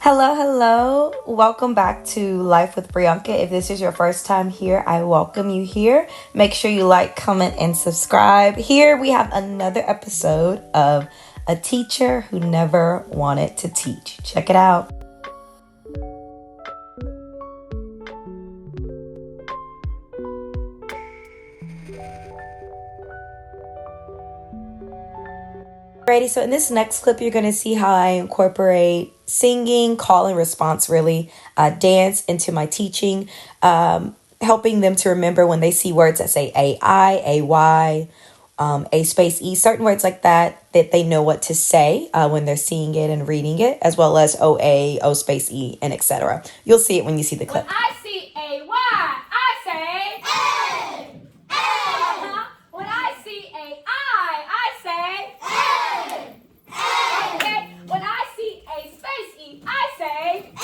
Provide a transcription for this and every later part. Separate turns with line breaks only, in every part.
Hello, hello. Welcome back to Life with Brianca. If this is your first time here, I welcome you here. Make sure you like, comment, and subscribe. Here we have another episode of A Teacher Who Never Wanted to Teach. Check it out. Alrighty, so in this next clip, you're going to see how I incorporate singing, call and response, really, dance into my teaching, helping them to remember when they see words that say A-I, A-Y, A space E, certain words like that they know what to say when they're seeing it and reading it, as well as O-A, O space E, and etc. You'll see it when you see the clip.
When I see A-Y, I say A. A. When I see A-I, I say A. A. Okay. When I see A space E, I say A.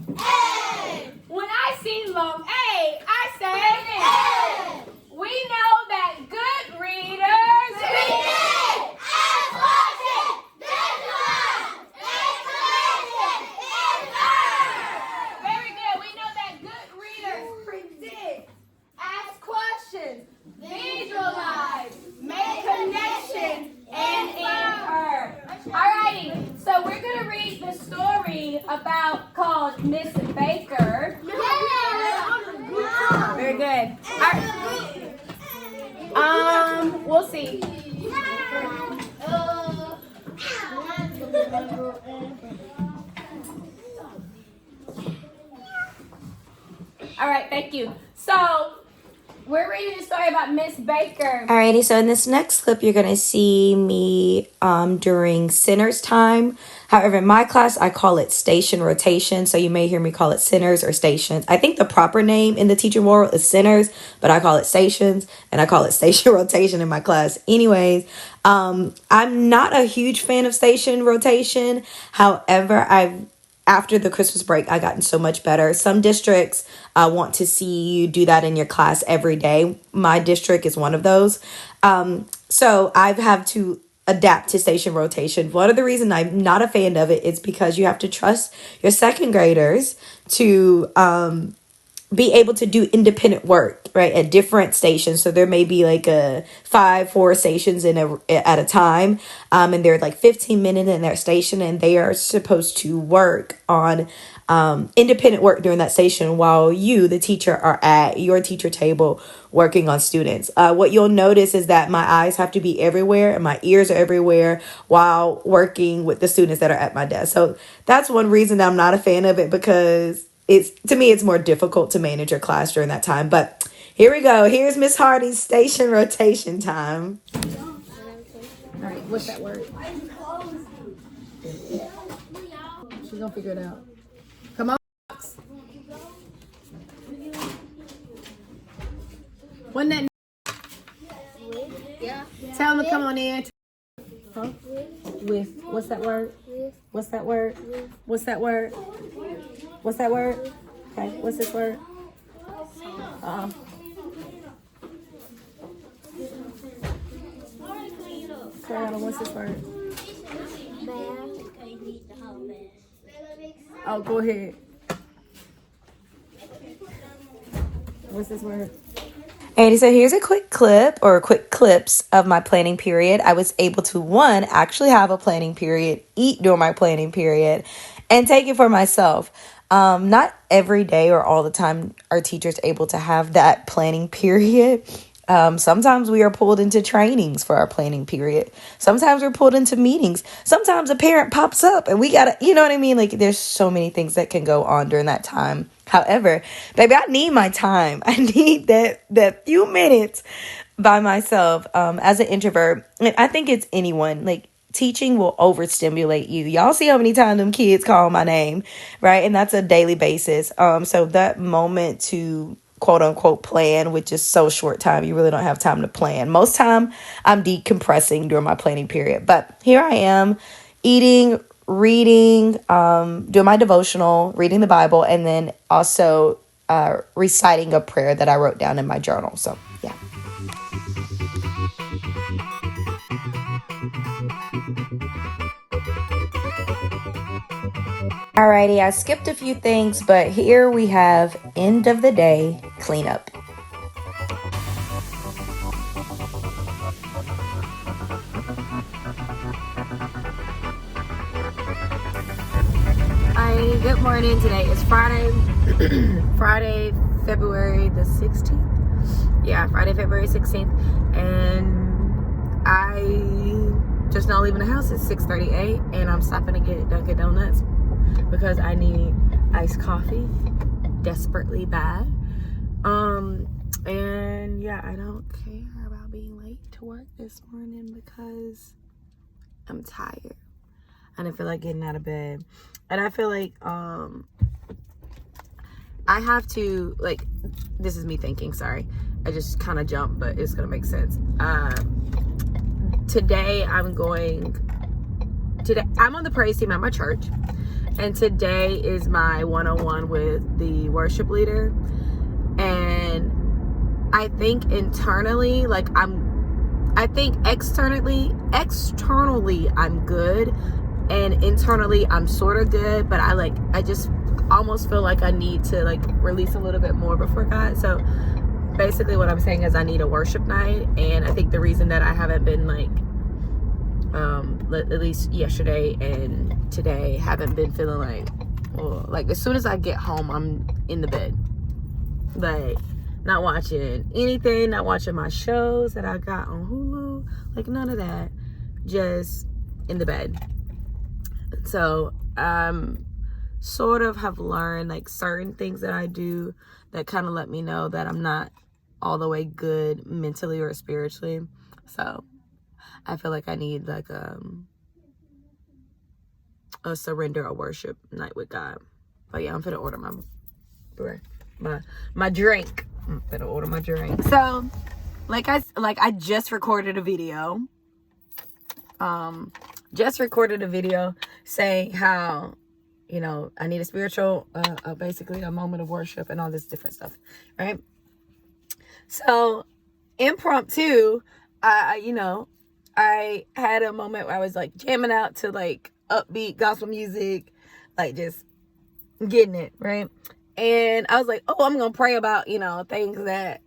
A. When I see long A, I say A. We know that good readers read it, ask questions, visualize, make connections, and learn. Very good. We know that good readers predict, ask questions, visualize, make connections, and infer. Alrighty, so we're gonna read the story called Miss Baker. Very good. We'll see. All right, thank you. So, we're reading a story about Miss Baker.
Alrighty, so in this next clip, you're going to see me during Centers time. However, in my class, I call it station rotation. So you may hear me call it Centers or Stations. I think the proper name in the teaching world is Centers, but I call it Stations, and I call it station rotation in my class. Anyways, I'm not a huge fan of station rotation. However, after the Christmas break, I gotten so much better. Some districts want to see you do that in your class every day. My district is one of those. So I've had to adapt to station rotation. One of the reasons I'm not a fan of it is because you have to trust your second graders to be able to do independent work, right, at different stations. So there may be like four stations at a time, and they're like 15 minutes in their station, and they are supposed to work on independent work during that station while you, the teacher, are at your teacher table working on students. What you'll notice is that my eyes have to be everywhere and my ears are everywhere while working with the students that are at my desk. So that's one reason I'm not a fan of it, because to me, it's more difficult to manage your class during that time. But here we go. Here's Miss Hardy's station rotation time.
All right, what's that word? She's gonna figure it out. Come on. Wasn't that? Yeah. Tell them to come on in. Huh? With. What's that word? What's that word? What's that word? What's that word? Okay, what's this word? Carolyn, what's this word? Oh, go ahead. What's this word?
And so here's a quick clip or quick clips of my planning period. I was able to, actually have a planning period, eat during my planning period, and take it for myself. Not every day or all the time are teachers able to have that planning period. Sometimes we are pulled into trainings for our planning period. Sometimes we're pulled into meetings. Sometimes a parent pops up and we gotta, you know what I mean? Like, there's so many things that can go on during that time. However, baby, I need my time. I need that few minutes by myself, as an introvert. And I think it's anyone, like, teaching will overstimulate you. Y'all see how many times them kids call my name, right? And that's a daily basis. So that moment to quote unquote plan, which is so short time, you really don't have time to plan. Most time I'm decompressing during my planning period. But here I am eating, reading, doing my devotional, reading the Bible, and then also reciting a prayer that I wrote down in my journal. So yeah. Alrighty, I skipped a few things, but here we have end of the day cleanup. Hi, good morning. Today is Friday, Friday, February the 16th. Yeah, Friday, February 16th. And I just now leaving the house at 6:38, and I'm stopping to get Dunkin' Donuts because I need iced coffee desperately bad. And yeah, I don't care about being late to work this morning because I'm tired. I didn't feel like getting out of bed. And I feel like I have to, like, this is me thinking, sorry. I just kind of jumped, but it's going to make sense. Today I'm on the praise team at my church. And today is my one-on-one with the worship leader. And I think internally, like I think externally I'm good, and internally I'm sort of good, but I just almost feel like I need to like release a little bit more before God. So basically what I'm saying is I need a worship night, and I think the reason that I haven't been like at least yesterday and today haven't been feeling like, oh, like as soon as I get home I'm in the bed, like not watching anything, not watching my shows that I got on Hulu, like none of that, just in the bed. So sort of have learned like certain things that I do that kind of let me know that I'm not all the way good mentally or spiritually. So I feel like I need like a surrender or worship night with God. But yeah, I'm finna order my drink. I'm finna order my drink. So I just recorded a video. Just recorded a video saying how, you know, I need a spiritual, basically a moment of worship and all this different stuff, right? So impromptu, I had a moment where I was like jamming out to like upbeat gospel music, like just getting it, right? And I was like, oh, I'm gonna pray about, you know, things that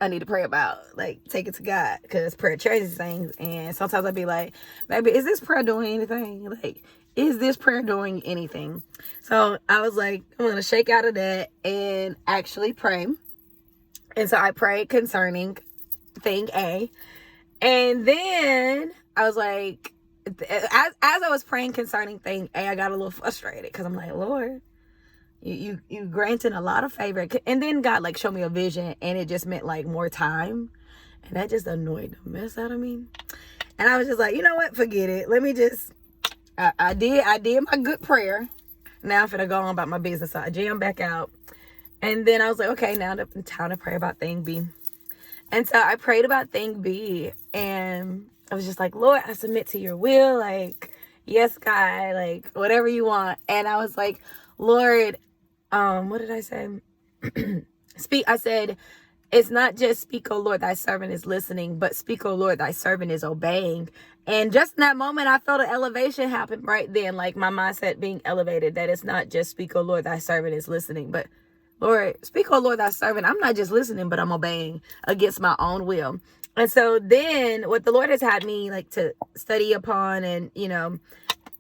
I need to pray about, like take it to God, because prayer changes things. And sometimes I'd be like, baby, is this prayer doing anything? Like, is this prayer doing anything? So I was like, I'm gonna shake out of that and actually pray. And so I prayed concerning thing A. And then I was like, as I was praying concerning thing A, I got a little frustrated because I'm like, Lord, you granted a lot of favor. And then God like showed me a vision, and it just meant like more time, and that just annoyed the mess out of me. And I was just like, you know what, forget it, let me just I did my good prayer. Now I'm finna go on about my business. So I jammed back out, and then I was like, okay, now the time to pray about thing B. And so I prayed about thing B, and I was just like, Lord, I submit to your will, like, yes, God, like whatever you want. And I was like, Lord, what did I say? I said, it's not just speak, oh Lord, thy servant is listening, but speak, oh Lord, thy servant is obeying. And just in that moment, I felt an elevation happen right then, like my mindset being elevated, that it's not just speak, oh Lord, thy servant is listening, but Lord, speak, oh Lord, thy servant. I'm not just listening, but I'm obeying against my own will. And so then what the Lord has had me like to study upon and, you know,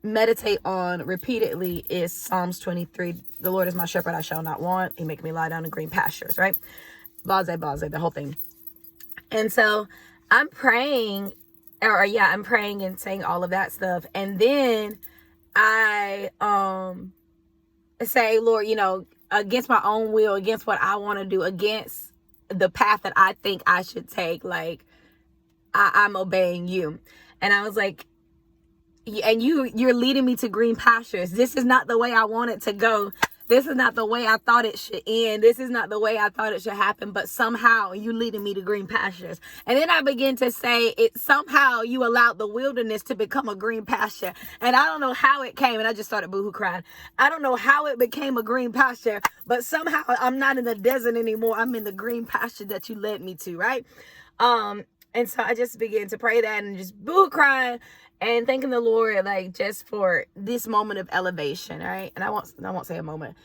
meditate on repeatedly is Psalms 23. The Lord is my shepherd, I shall not want. He make me lie down in green pastures, right? Blase, the whole thing. And so I'm praying, I'm praying and saying all of that stuff. And then I say, Lord, you know, against my own will, against what I want to do, against the path that I think I should take, like I'm obeying you. And I was like, and you're leading me to green pastures. This is not the way I want it to go. This is not the way I thought it should end. This is not the way I thought it should happen. But somehow you leading me to green pastures. And then I begin to say, it somehow you allowed the wilderness to become a green pasture. And I don't know how it came. And I just started boohoo crying. I don't know how it became a green pasture. But somehow I'm not in the desert anymore. I'm in the green pasture that you led me to, right? And so I just began to pray that and just boo crying. and thanking the Lord, like, just for this moment of elevation, right? And I won't say a moment.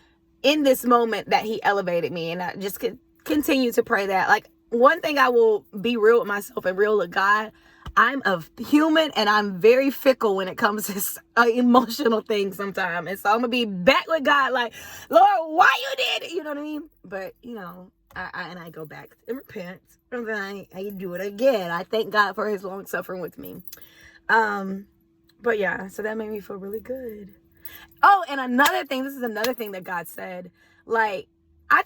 In this moment that he elevated me, and I just could continue to pray that. Like, one thing I will be real with myself and real with God, I'm a human and I'm very fickle when it comes to emotional things sometimes. And so I'm gonna be back with God, like, Lord, why you did it? You know what I mean? But I go back and repent, and then I do it again. I thank God for his long suffering with me. But yeah, so that made me feel really good. Oh, and another thing, this is another thing that God said. Like, I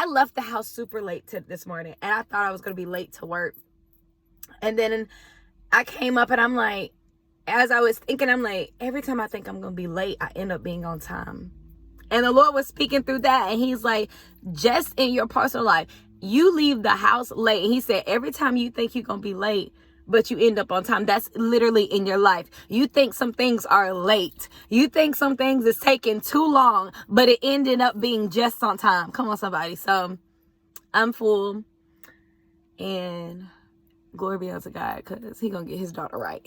left the house super late this morning, and I thought I was gonna be late to work. And then I came up and I'm like, as I was thinking, I'm like, every time I think I'm gonna be late, I end up being on time. And the Lord was speaking through that, and he's like, just in your personal life, you leave the house late. And he said, every time you think you're gonna be late, but you end up on time, that's literally in your life. You think some things are late. You think some things is taking too long, but it ended up being just on time. Come on, somebody. So I'm full, and glory be unto God, because he gonna get his daughter right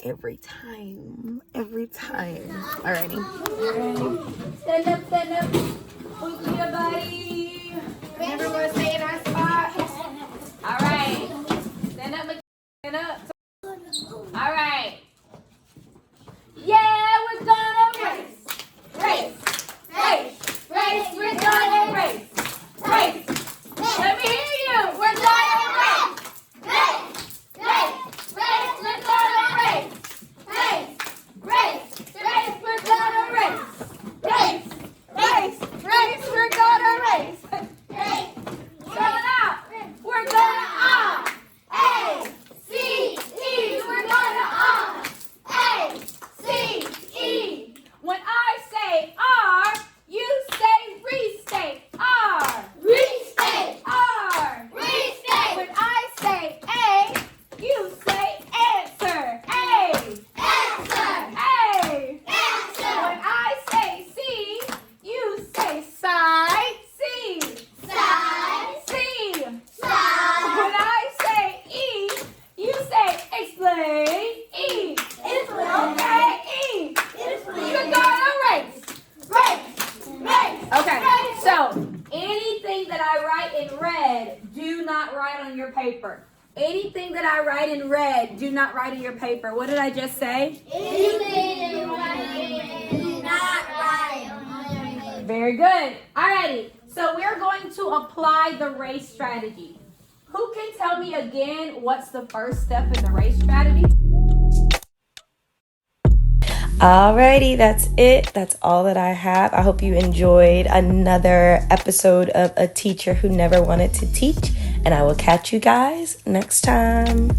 every time. Alrighty.
Stand up. Who's here, buddy? Remember, we're stay in our spot. All right. Stand up, stand up. All right. Yeah, we're gonna race. We're gonna race. Let me hear you. We're gonna race. We're gonna race. We're gonna race. We're gonna race. Spell it out. We're gonna A-C-E. We're gonna A-C-E. When I say R, you say restate. R. Restate. R. Restate. When I say A, you say answer. A. Answer. A. Answer. When I say C, you say side. C. Side. C. Side. When I say E, you say explain. E. Explain. Okay, E. Explain. You're gonna race. Okay, so anything that I write in red, do not write on your paper. Anything that I write in red, do not write on your paper. What did I just say? Anything you write, do not write on your paper. Very good. Alrighty, so we're going to apply the race strategy. Who can tell me again what's the first step in the race strategy?
Alrighty, that's it. That's all that I have. I hope you enjoyed another episode of A Teacher Who Never Wanted to Teach, and I will catch you guys next time.